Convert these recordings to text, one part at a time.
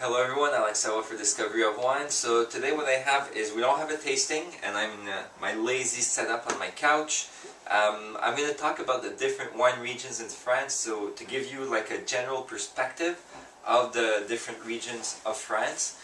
Hello everyone, Alex Sawa for Discovery of Wine. So today what I have is, we don't have a tasting and I'm in my lazy setup on my couch. I'm going to talk about the different wine regions in France, so to give you like a general perspective of the different regions of France.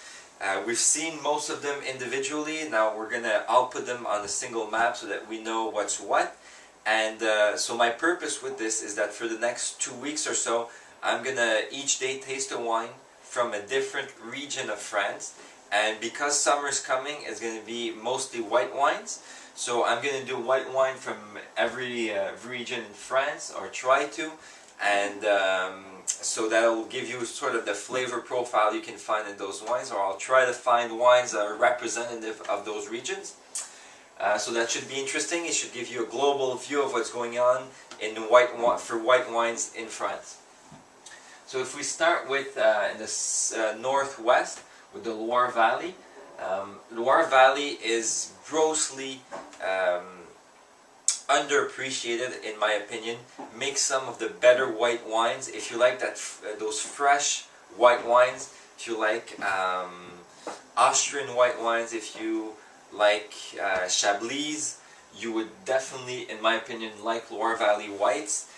We've seen most of them individually, now we're going to all put them on a single map so that we know what's what. And so my purpose with this is that for the next 2 weeks or so, I'm going to each day taste a wine from a different region of France, and because summer's coming, it's going to be mostly white wines. So I'm going to do white wine from every region in France, or try to, and so that will give you sort of the flavor profile you can find in those wines, or I'll try to find wines that are representative of those regions. So that should be interesting. It should give you a global view of what's going on in for white wines in France. So if we start with in the northwest with the Loire Valley, Loire Valley is grossly underappreciated in my opinion. Makes some of the better white wines. If you like that, those fresh white wines, if you like Austrian white wines, if you like Chablis, you would definitely, in my opinion, like Loire Valley whites.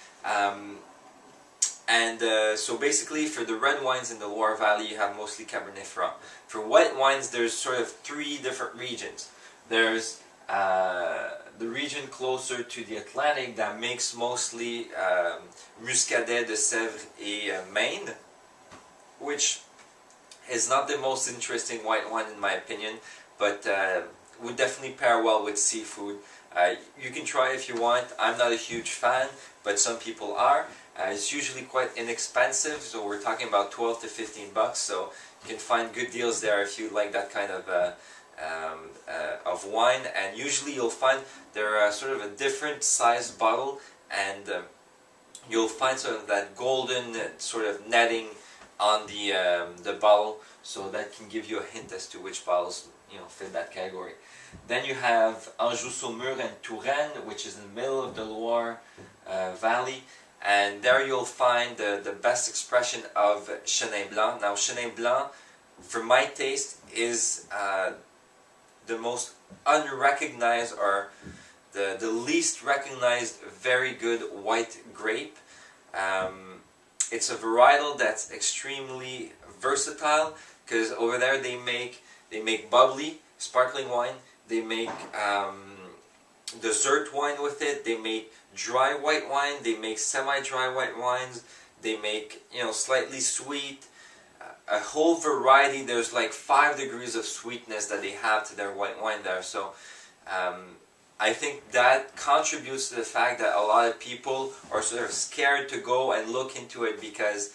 So basically for the red wines in the Loire Valley, you have mostly Cabernet Franc. For white wines, there's sort of 3 different regions. There's the region closer to the Atlantic that makes mostly Muscadet de Sèvres et Maine, which is not the most interesting white wine in my opinion, but would definitely pair well with seafood. You can try if you want. I'm not a huge fan, but some people are. It's usually quite inexpensive, so we're talking about 12 to 15 bucks, so you can find good deals there if you like that kind of wine. And usually you'll find they're sort of a different size bottle, and you'll find sort of that golden sort of netting on the bottle, so that can give you a hint as to which bottles fit that category. Then you have Anjou-Saumur and Touraine, which is in the middle of the Loire Valley. And there you'll find the best expression of Chenin Blanc. Now Chenin Blanc, for my taste, is the most unrecognized, or the least recognized very good white grape. It's a varietal that's extremely versatile, because over there they make bubbly, sparkling wine, they make dessert wine with it, they make dry white wine, they make semi-dry white wines, they make slightly sweet, a whole variety. There's like 5 degrees of sweetness that they have to their white wine there. So I think that contributes to the fact that a lot of people are sort of scared to go and look into it, because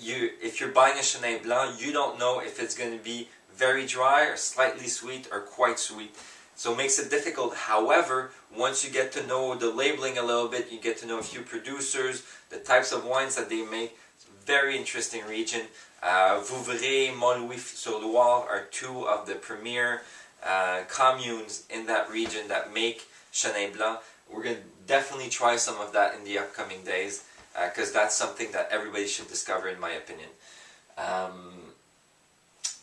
if you're buying a Chenin Blanc, you don't know if it's going to be very dry or slightly sweet or quite sweet. So it makes it difficult. However, once you get to know the labeling a little bit, you get to know a few producers, the types of wines that they make. It's a very interesting region. Vouvray, Montlouis, so Loire are 2 of the premier communes in that region that make Chenin Blanc. We're going to definitely try some of that in the upcoming days, because that's something that everybody should discover in my opinion.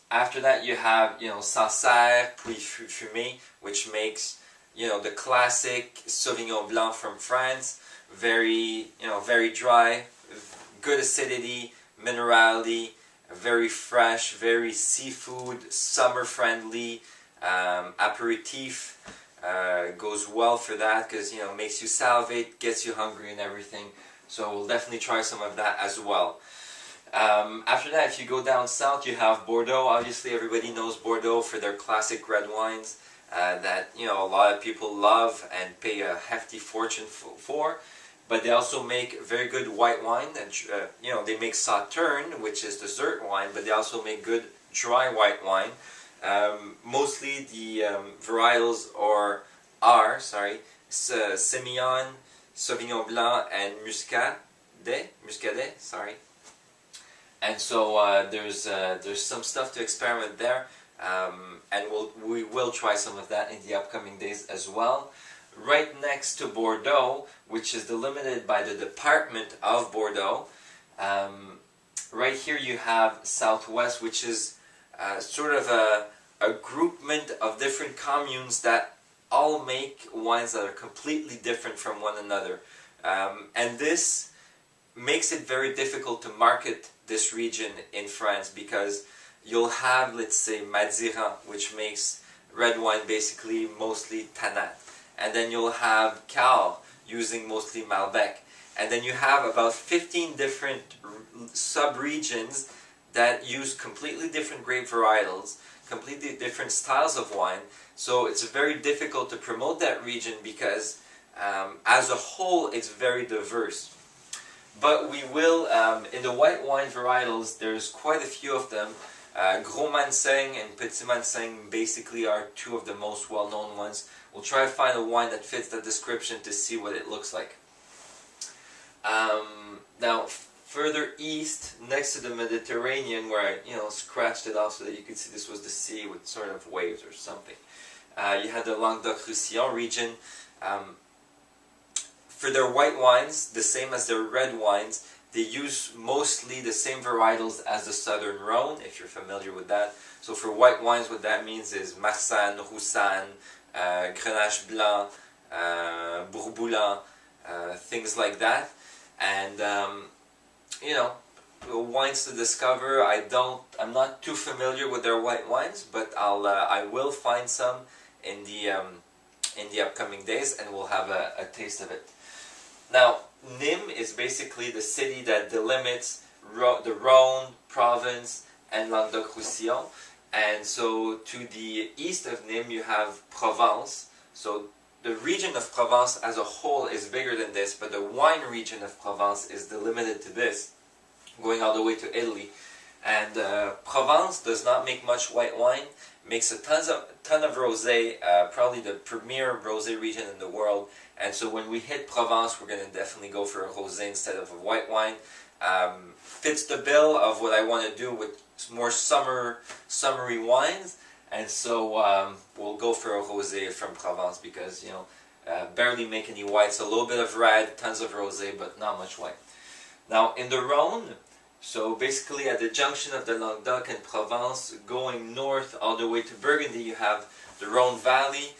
After that you have, Sancerre, Puy-Fumé, which makes, the classic Sauvignon Blanc from France. Very, very dry, good acidity, minerality, very fresh, very seafood, summer friendly, aperitif, goes well for that, because, makes you salivate, gets you hungry and everything. So we'll definitely try some of that as well. After that, if you go down south, you have Bordeaux. Obviously everybody knows Bordeaux for their classic red wines that a lot of people love and pay a hefty fortune for. But they also make very good white wine, and they make Sauterne, which is dessert wine, but they also make good dry white wine. Mostly the varietals are Semillon, Sauvignon Blanc, and Muscadet, sorry. And so there's some stuff to experiment there, and we will try some of that in the upcoming days as well. Right next to Bordeaux, which is delimited by the department of Bordeaux, right here you have Southwest, which is sort of a groupment of different communes that all make wines that are completely different from one another. And this makes it very difficult to market this region in France, because you'll have, let's say, Madeira, which makes red wine basically mostly Tannat. And then you'll have Cahors, using mostly Malbec. And then you have about 15 different sub-regions that use completely different grape varietals, completely different styles of wine. So it's very difficult to promote that region because as a whole it's very diverse. But we will, in the white wine varietals, there's quite a few of them. Gros Manseng and Petit Manseng basically are two of the most well-known ones. We'll try to find a wine that fits the description to see what it looks like. Now, further east, next to the Mediterranean, where I scratched it off so that you could see this was the sea with sort of waves or something. You had the Languedoc-Roussillon region. For their white wines, the same as their red wines, they use mostly the same varietals as the Southern Rhone, if you're familiar with that. So for white wines, what that means is Marsanne, Roussanne, Grenache Blanc, Bourboulin, things like that. And wines to discover. I'm not too familiar with their white wines, but I will find some in the upcoming days, and we'll have a taste of it. Now, Nîmes is basically the city that delimits the Rhône province and Languedoc-Roussillon. And so to the east of Nîmes you have Provence. So the region of Provence as a whole is bigger than this, but the wine region of Provence is delimited to this, going all the way to Italy. And Provence does not make much white wine, makes a ton of rosé, probably the premier rosé region in the world. And so when we hit Provence, we're going to definitely go for a rosé instead of a white wine. Fits the bill of what I want to do with more summery wines. And so we'll go for a rosé from Provence because, barely make any whites, a little bit of red, tons of rosé, but not much white. Now in the Rhône, so basically at the junction of the Languedoc and Provence, going north all the way to Burgundy, you have the Rhône Valley.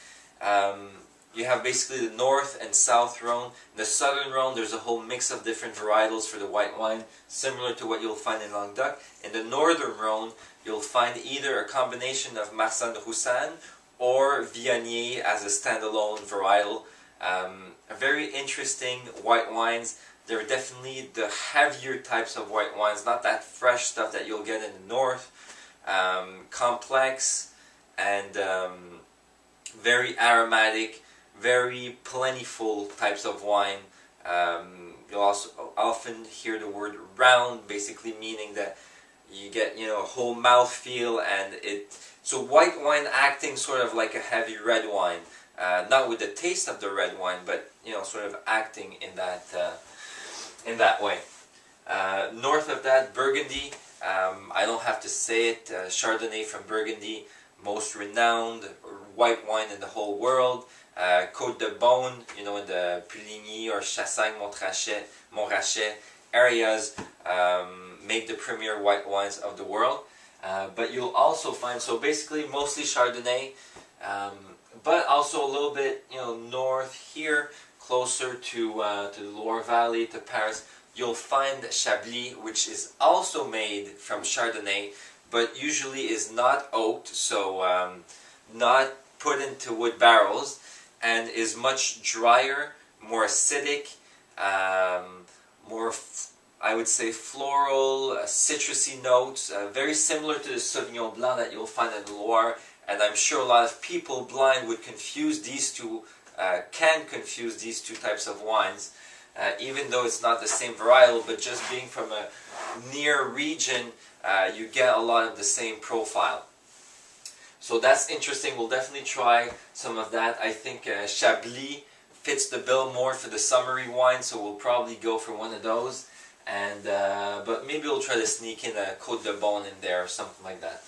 You have basically the north and south Rhône. In the southern Rhône, there's a whole mix of different varietals for the white wine, similar to what you'll find in Languedoc. In the northern Rhône, you'll find either a combination of Marsanne Roussanne or Viognier as a standalone varietal. Very interesting white wines. They're definitely the heavier types of white wines, not that fresh stuff that you'll get in the north. Complex and very aromatic, very plentiful types of wine. You'll also often hear the word round, basically meaning that you get a whole mouth feel, and so white wine acting sort of like a heavy red wine, not with the taste of the red wine, but sort of acting in that way. North of that, Burgundy. I don't have to say it. Chardonnay from Burgundy, most renowned white wine in the whole world. Côte de Beaune, in the Puligny or Chassagne-Montrachet areas, make the premier white wines of the world. But you'll also find, so basically mostly Chardonnay, but also a little bit north here, closer to the Loire Valley, to Paris, you'll find Chablis, which is also made from Chardonnay, but usually is not oaked, so not put into wood barrels, and is much drier, more acidic, more, I would say, floral, citrusy notes, very similar to the Sauvignon Blanc that you'll find in the Loire. And I'm sure a lot of people blind would confuse these two, can confuse these two types of wines, even though it's not the same varietal, but just being from a near region, you get a lot of the same profile. So that's interesting. We'll definitely try some of that. I think Chablis fits the bill more for the summery wine, so we'll probably go for one of those. And but maybe we'll try to sneak in a Côte de Beaune in there or something like that.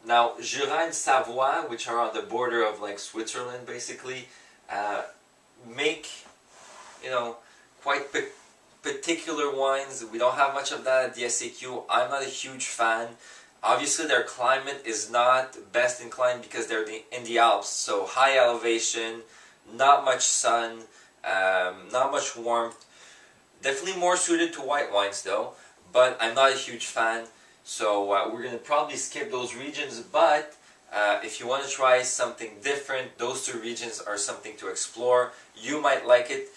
Now, Jura and Savoie, which are on the border of like Switzerland, basically, make quite particular wines. We don't have much of that at the SAQ. I'm not a huge fan. Obviously their climate is not best inclined because they're in the Alps, so high elevation, not much sun, not much warmth. Definitely more suited to white wines though, but I'm not a huge fan, so we're going to probably skip those regions, but if you want to try something different, those two regions are something to explore. You might like it.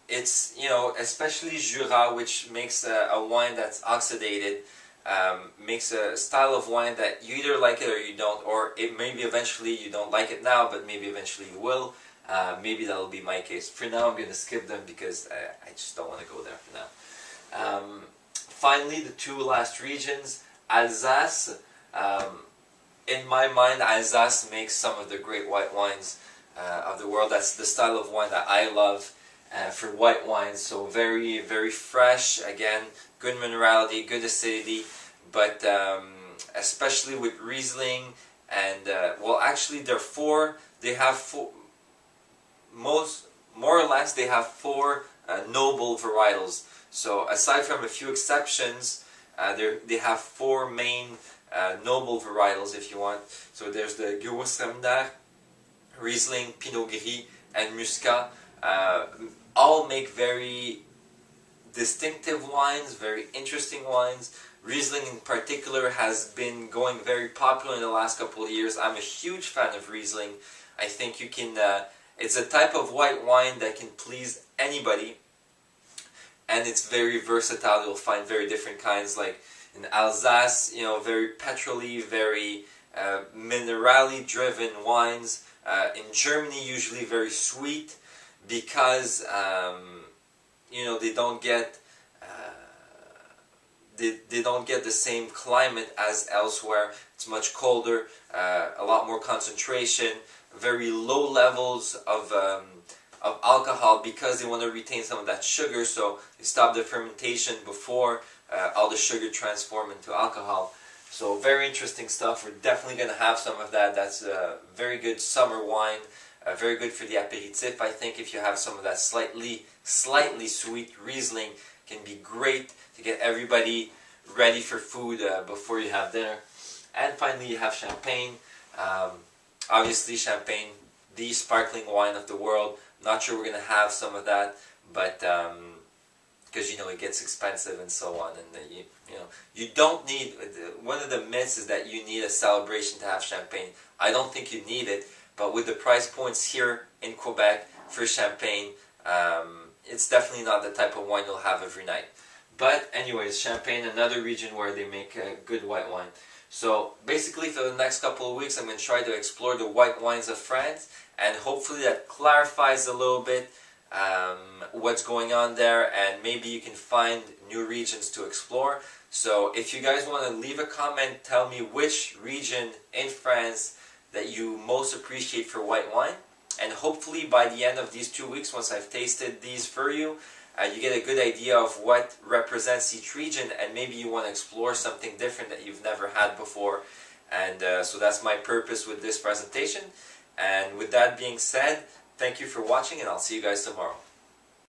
It's, you know, especially Jura, which makes a wine that's oxidated, makes a style of wine that you either like it or you don't, or it maybe eventually you don't like it now, but maybe eventually you will. Maybe that'll be my case. For now, I'm going to skip them because I just don't want to go there for now. Finally, the two last regions, Alsace. In my mind, Alsace makes some of the great white wines of the world. That's the style of wine that I love for white wines. So very, very fresh. Again, good minerality, good acidity, but especially with Riesling and well, actually, they have four. More or less, they have four noble varietals. So aside from a few exceptions, they have four main noble varietals, if you want. So there's the Gewürztraminer, Riesling, Pinot Gris, and Muscat. All make very distinctive wines, very interesting wines. Riesling in particular has been going very popular in the last couple of years. I'm a huge fan of Riesling. I think you can... it's a type of white wine that can please anybody, and it's very versatile. You'll find very different kinds, like in Alsace, you know, very petrol-y, very minerally driven wines. In Germany, usually very sweet, because you know, they don't get they don't get the same climate as elsewhere. It's much colder, a lot more concentration, very low levels of alcohol, because they want to retain some of that sugar, so they stop the fermentation before all the sugar transform into alcohol. So very interesting stuff. We're definitely going to have some of that. That's a very good summer wine, very good for the aperitif. I think if you have some of that slightly sweet Riesling, can be great to get everybody ready for food before you have dinner. And finally, you have Champagne. Obviously, Champagne, the sparkling wine of the world. Not sure we're going to have some of that, but because, you know, it gets expensive and so on, and you know, you don't need. One of the myths is that you need a celebration to have Champagne. I don't think you need it, but with the price points here in Quebec for Champagne, it's definitely not the type of wine you'll have every night. But anyways, Champagne, another region where they make good white wine. So basically, for the next couple of weeks, I'm going to try to explore the white wines of France, and hopefully that clarifies a little bit what's going on there, and maybe you can find new regions to explore. So if you guys want to leave a comment, tell me which region in France that you most appreciate for white wine, and hopefully by the end of these 2 weeks, once I've tasted these for you, you get a good idea of what represents each region, and maybe you want to explore something different that you've never had before. And so that's my purpose with this presentation. And with that being said, thank you for watching, and I'll see you guys tomorrow.